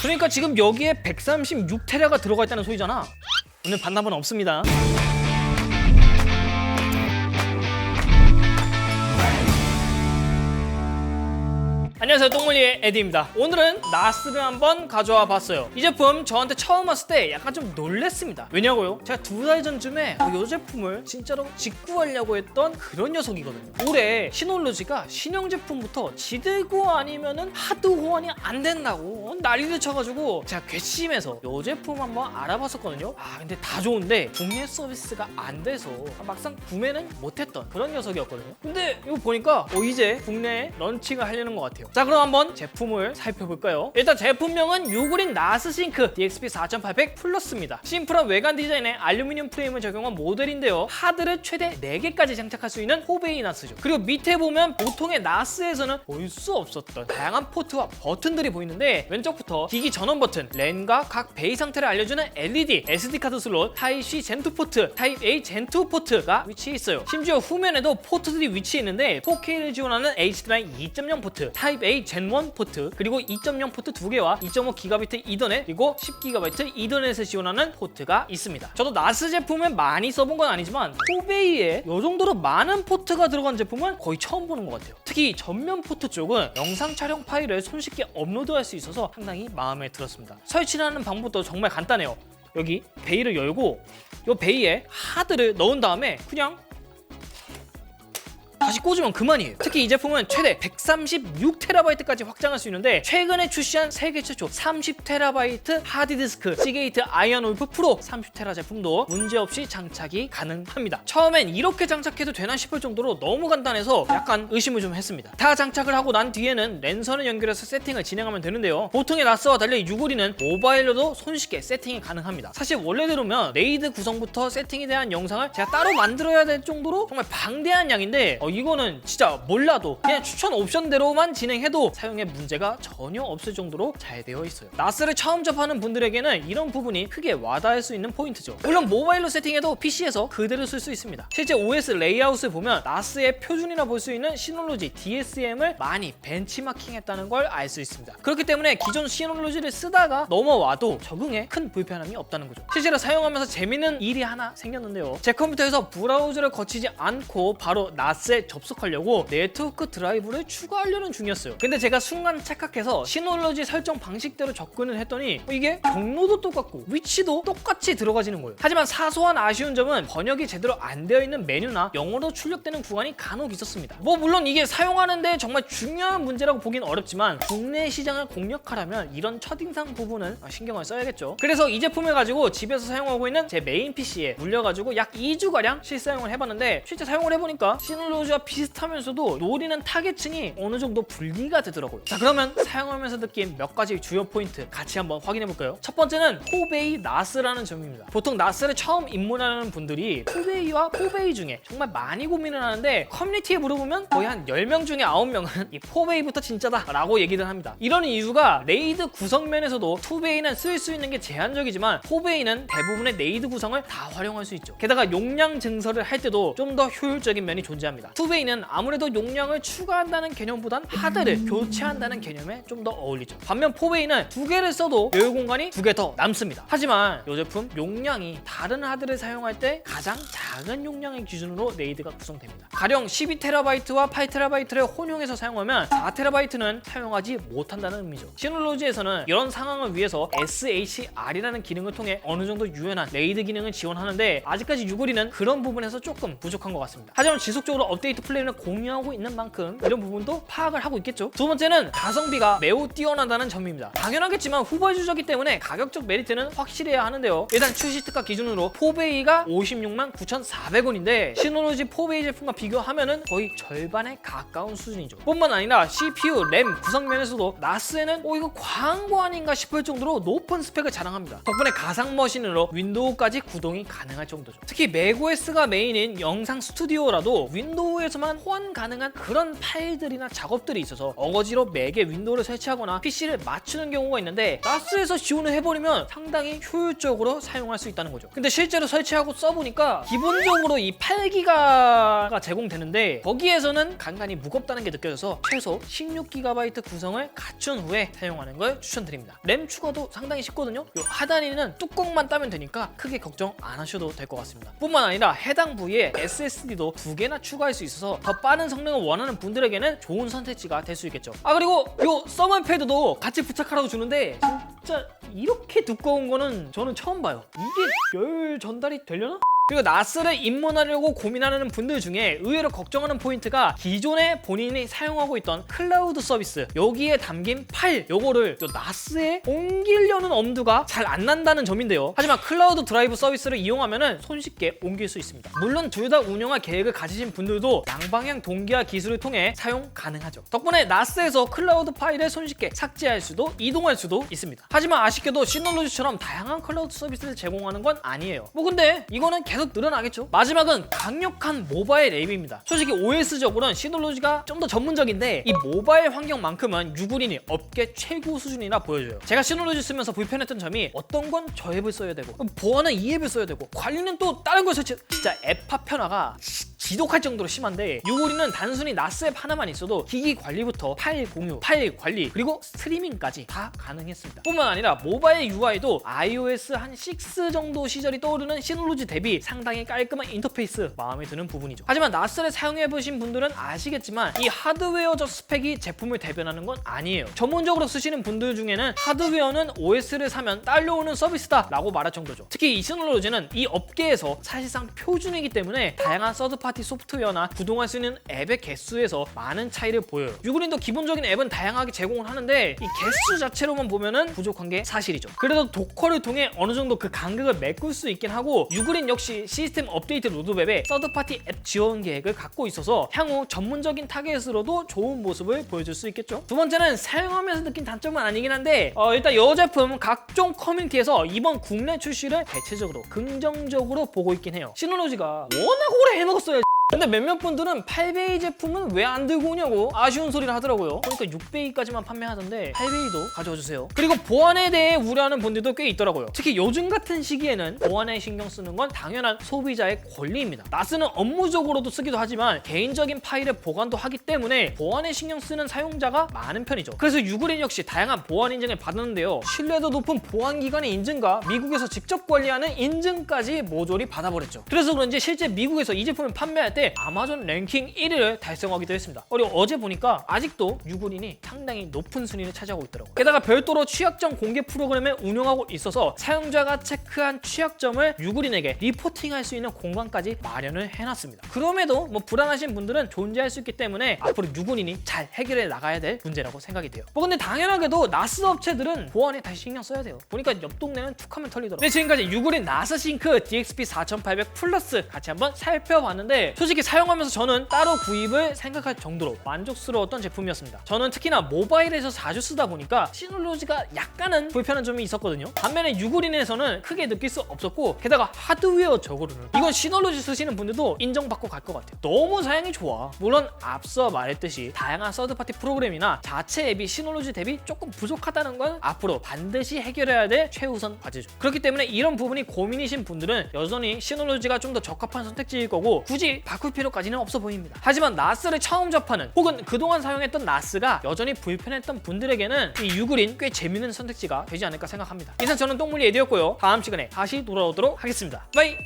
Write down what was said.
그러니까 지금 여기에 136테라가 들어가 있다는 소리잖아. 오늘 반납은 없습니다. 안녕하세요, 똥물리의 에디입니다. 오늘은 나스를 한번 가져와 봤어요. 이 제품 저한테 처음 왔을 때 약간 좀 놀랬습니다. 왜냐고요? 제가 2달 전쯤에 이 제품을 진짜로 직구하려고 했던 그런 녀석이거든요. 올해 시놀로지가 신형 제품부터 지들고 아니면은 하드 호환이 안 된다고 난리를 쳐가지고 제가 괘씸해서 이 제품 한번 알아봤었거든요. 근데 다 좋은데 국내 서비스가 안 돼서 막상 구매는 못했던 그런 녀석이었거든요. 근데 이거 보니까 이제 국내에 런칭을 하려는 것 같아요. 자, 그럼 한번 제품을 살펴볼까요? 일단 제품명은 유그린 나스싱크 DXP 4800 플러스입니다. 심플한 외관 디자인에 알루미늄 프레임을 적용한 모델인데요. 하드를 최대 4개까지 장착할 수 있는 호베이 나스죠. 그리고 밑에 보면 보통의 나스에서는 볼 수 없었던 다양한 포트와 버튼들이 보이는데, 왼쪽부터 기기 전원 버튼, 랜과 각 베이 상태를 알려주는 LED, SD카드 슬롯, 타입C 젠2 포트, 타입A 젠2 포트가 위치해 있어요. 심지어 후면에도 포트들이 위치해 있는데 4K를 지원하는 HDMI 2.0 포트, 타입 A 젠1 포트, 그리고 2.0 포트 2개와 2.5GB 이더넷, 그리고 10GB 이더넷을 지원하는 포트가 있습니다. 저도 나스 제품을 많이 써본 건 아니지만 호베이에 이 정도로 많은 포트가 들어간 제품은 거의 처음 보는 것 같아요. 특히 전면 포트 쪽은 영상 촬영 파일을 손쉽게 업로드할 수 있어서 상당히 마음에 들었습니다. 설치를 하는 방법도 정말 간단해요. 여기 베이를 열고 이 베이에 하드를 넣은 다음에 그냥 다시 꽂으면 그만이에요. 특히 이 제품은 최대 136TB까지 확장할 수 있는데, 최근에 출시한 세계 최초 30TB 하드디스크 시게이트 아이언울프 프로 30TB 제품도 문제없이 장착이 가능합니다. 처음엔 이렇게 장착해도 되나 싶을 정도로 너무 간단해서 약간 의심을 좀 했습니다. 다 장착을 하고 난 뒤에는 랜선을 연결해서 세팅을 진행하면 되는데요. 보통의 나스와 달리 유고리는 모바일로도 손쉽게 세팅이 가능합니다. 사실 원래대로면 레이드 구성부터 세팅에 대한 영상을 제가 따로 만들어야 될 정도로 정말 방대한 양인데, 이거는 진짜 몰라도 그냥 추천 옵션대로만 진행해도 사용에 문제가 전혀 없을 정도로 잘 되어 있어요. 나스를 처음 접하는 분들에게는 이런 부분이 크게 와닿을 수 있는 포인트죠. 물론 모바일로 세팅해도 PC에서 그대로 쓸 수 있습니다. 실제 OS 레이아웃을 보면 나스의 표준이라 볼 수 있는 시놀로지 DSM을 많이 벤치마킹했다는 걸 알 수 있습니다. 그렇기 때문에 기존 시놀로지를 쓰다가 넘어와도 적응에 큰 불편함이 없다는 거죠. 실제로 사용하면서 재밌는 일이 하나 생겼는데요. 제 컴퓨터에서 브라우저를 거치지 않고 바로 나스에 접속하려고 네트워크 드라이브를 추가하려는 중이었어요. 근데 제가 순간 착각해서 시놀로지 설정 방식대로 접근을 했더니 이게 경로도 똑같고 위치도 똑같이 들어가지는 거예요. 하지만 사소한 아쉬운 점은 번역이 제대로 안 되어 있는 메뉴나 영어로 출력되는 구간이 간혹 있었습니다. 물론 이게 사용하는데 정말 중요한 문제라고 보긴 어렵지만 국내 시장을 공략하려면 이런 첫인상 부분은 신경을 써야겠죠. 그래서 이 제품을 가지고 집에서 사용하고 있는 제 메인 PC에 물려가지고 약 2주가량 실사용을 해봤는데, 실제 사용을 해보니까 시놀로지와 비슷하면서도 노리는 타겟층이 어느 정도 분리가 되더라고요. 자, 그러면 사용하면서 느낀 몇 가지 주요 포인트 같이 한번 확인해 볼까요? 첫 번째는 호베이 나스라는 점입니다. 보통 나스를 처음 입문하는 분들이 호베이와 호베이 중에 정말 많이 고민을 하는데, 커뮤니티에 물어보면 거의 한 10명 중에 9명은 이 호베이부터 진짜다 라고 얘기를 합니다. 이런 이유가 레이드 구성면에서도 투베이는 쓸 수 있는 게 제한적이지만 호베이는 대부분의 레이드 구성을 다 활용할 수 있죠. 게다가 용량 증설을 할 때도 좀 더 효율적인 면이 존재합니다. 투베이는 아무래도 용량을 추가한다는 개념보단 하드를 교체한다는 개념에 좀 더 어울리죠. 반면 포베이는 2개를 써도 여유 공간이 2개 더 남습니다. 하지만 이 제품 용량이 다른 하드를 사용할 때 가장 작은 용량의 기준으로 레이드가 구성됩니다. 가령 12TB와 8TB를 혼용해서 사용하면 4TB는 사용하지 못한다는 의미죠. 시놀로지에서는 이런 상황을 위해서 SHR이라는 기능을 통해 어느 정도 유연한 레이드 기능을 지원하는데, 아직까지 유고리는 그런 부분에서 조금 부족한 것 같습니다. 하지만 지속적으로 업데이트 플랜을 공유하고 있는 만큼 이런 부분도 파악을 하고 있겠죠. 두 번째는 가성비가 매우 뛰어나다는 점입니다. 당연하겠지만 후발주자이기 때문에 가격적 메리트는 확실해야 하는데요. 일단 출시 특가 기준으로 포베이가 569,400원인데 시놀로지 포베이 제품과 비교하면은 거의 절반에 가까운 수준이죠. 뿐만 아니라 CPU, 램 구성 면에서도 나스에는 이거 광고 아닌가 싶을 정도로 높은 스펙을 자랑합니다. 덕분에 가상 머신으로 윈도우까지 구동이 가능할 정도죠. 특히 맥OS가 메인인 영상 스튜디오라도 윈도우에 쪽에서만 호환 가능한 그런 파일들이나 작업들이 있어서 어거지로 맥에 윈도우를 설치하거나 PC를 맞추는 경우가 있는데 나스에서 지원을 해버리면 상당히 효율적으로 사용할 수 있다는 거죠. 근데 실제로 설치하고 써보니까 기본적으로 이 8기가가 제공되는데 거기에서는 간간히 무겁다는 게 느껴져서 최소 16GB 구성을 갖춘 후에 사용하는 걸 추천드립니다. 램 추가도 상당히 쉽거든요. 요 하단에는 뚜껑만 따면 되니까 크게 걱정 안 하셔도 될 것 같습니다. 뿐만 아니라 해당 부위에 SSD도 2개나 추가할 수 있어서 더 빠른 성능을 원하는 분들에게는 좋은 선택지가 될 수 있겠죠. 그리고 요 서먼 패드도 같이 부착하라고 주는데 진짜 이렇게 두꺼운 거는 저는 처음 봐요. 이게 열 전달이 되려나? 그리고 나스를 입문하려고 고민하는 분들 중에 의외로 걱정하는 포인트가 기존에 본인이 사용하고 있던 클라우드 서비스 여기에 담긴 파일 요거를 나스에 옮기려는 엄두가 잘 안 난다는 점인데요. 하지만 클라우드 드라이브 서비스를 이용하면 손쉽게 옮길 수 있습니다. 물론 둘 다 운영할 계획을 가지신 분들도 양방향 동기화 기술을 통해 사용 가능하죠. 덕분에 나스에서 클라우드 파일을 손쉽게 삭제할 수도 이동할 수도 있습니다. 하지만 아쉽게도 시놀로지처럼 다양한 클라우드 서비스를 제공하는 건 아니에요. 근데 이거는 계속 늘어나겠죠. 마지막은 강력한 모바일 앱입니다. 솔직히 OS적으로는 시놀로지가 좀 더 전문적인데 이 모바일 환경만큼은 유구린이 업계 최고 수준이라 보여져요. 제가 시놀로지 쓰면서 불편했던 점이 어떤 건 저 앱을 써야 되고 보안은 이 앱을 써야 되고 관리는 또 다른 걸 설치. 진짜 앱 파편화가 지독할 정도로 심한데 유구린은 단순히 나스 앱 하나만 있어도 기기 관리부터 파일 공유, 파일 관리 그리고 스트리밍까지 다 가능했습니다. 뿐만 아니라 모바일 UI도 iOS 한 6 정도 시절이 떠오르는 시놀로지 대비 상당히 깔끔한 인터페이스 마음에 드는 부분이죠. 하지만 나스를 사용해보신 분들은 아시겠지만 이 하드웨어적 스펙이 제품을 대변하는 건 아니에요. 전문적으로 쓰시는 분들 중에는 하드웨어는 OS를 사면 딸려오는 서비스다 라고 말할 정도죠. 특히 이 시놀로지는 이 업계에서 사실상 표준이기 때문에 다양한 서드파티 소프트웨어나 구동할 수 있는 앱의 개수에서 많은 차이를 보여요. 유구린도 기본적인 앱은 다양하게 제공을 하는데 이 개수 자체로만 보면은 부족한 게 사실이죠. 그래도 도커를 통해 어느 정도 그 간극을 메꿀 수 있긴 하고 유구린 역시 시스템 업데이트 로드맵에 서드파티 앱 지원 계획을 갖고 있어서 향후 전문적인 타겟으로도 좋은 모습을 보여줄 수 있겠죠. 두 번째는 사용하면서 느낀 단점은 아니긴 한데 일단 이 제품 각종 커뮤니티에서 이번 국내 출시를 대체적으로 긍정적으로 보고 있긴 해요. 시놀로지가 워낙 오래 해먹었어요. 근데 몇몇 분들은 8베이 제품은 왜 안 들고 오냐고 아쉬운 소리를 하더라고요. 그러니까 6베이까지만 판매하던데 8베이도 가져와 주세요. 그리고 보안에 대해 우려하는 분들도 꽤 있더라고요. 특히 요즘 같은 시기에는 보안에 신경 쓰는 건 당연한 소비자의 권리입니다. 나스는 업무적으로도 쓰기도 하지만 개인적인 파일의 보관도 하기 때문에 보안에 신경 쓰는 사용자가 많은 편이죠. 그래서 유구린 역시 다양한 보안 인증을 받았는데요. 신뢰도 높은 보안기관의 인증과 미국에서 직접 관리하는 인증까지 모조리 받아버렸죠. 그래서 그런지 실제 미국에서 이 제품을 판매할 때 아마존 랭킹 1위를 달성하기도 했습니다. 그리고 어제 보니까 아직도 유구린이 상당히 높은 순위를 차지하고 있더라고요. 게다가 별도로 취약점 공개 프로그램을 운영하고 있어서 사용자가 체크한 취약점을 유구린에게 리포팅할 수 있는 공간까지 마련을 해놨습니다. 그럼에도 불안하신 분들은 존재할 수 있기 때문에 앞으로 유구린이 잘 해결해 나가야 될 문제라고 생각이 돼요. 근데 당연하게도 나스 업체들은 보안에 다시 신경 써야 돼요. 보니까 옆 동네는 툭하면 털리더라고요. 네, 지금까지 유구린 나스싱크 DXP 4800 플러스 같이 한번 살펴봤는데 솔직히 사용하면서 저는 따로 구입을 생각할 정도로 만족스러웠던 제품이었습니다. 저는 특히나 모바일에서 자주 쓰다 보니까 시놀로지가 약간은 불편한 점이 있었거든요. 반면에 유구린에서는 크게 느낄 수 없었고 게다가 하드웨어적으로는 이건 시놀로지 쓰시는 분들도 인정받고 갈 것 같아요. 너무 사양이 좋아. 물론 앞서 말했듯이 다양한 서드파티 프로그램이나 자체 앱이 시놀로지 대비 조금 부족하다는 건 앞으로 반드시 해결해야 될 최우선 과제죠. 그렇기 때문에 이런 부분이 고민이신 분들은 여전히 시놀로지가 좀 더 적합한 선택지일 거고 굳이 바꿀 필요까지는 없어 보입니다. 하지만 나스를 처음 접하는 혹은 그동안 사용했던 나스가 여전히 불편했던 분들에게는 이 유구린 꽤 재밌는 선택지가 되지 않을까 생각합니다. 이상 저는 똥물리 에디였고요. 다음 시간에 다시 돌아오도록 하겠습니다. 바이!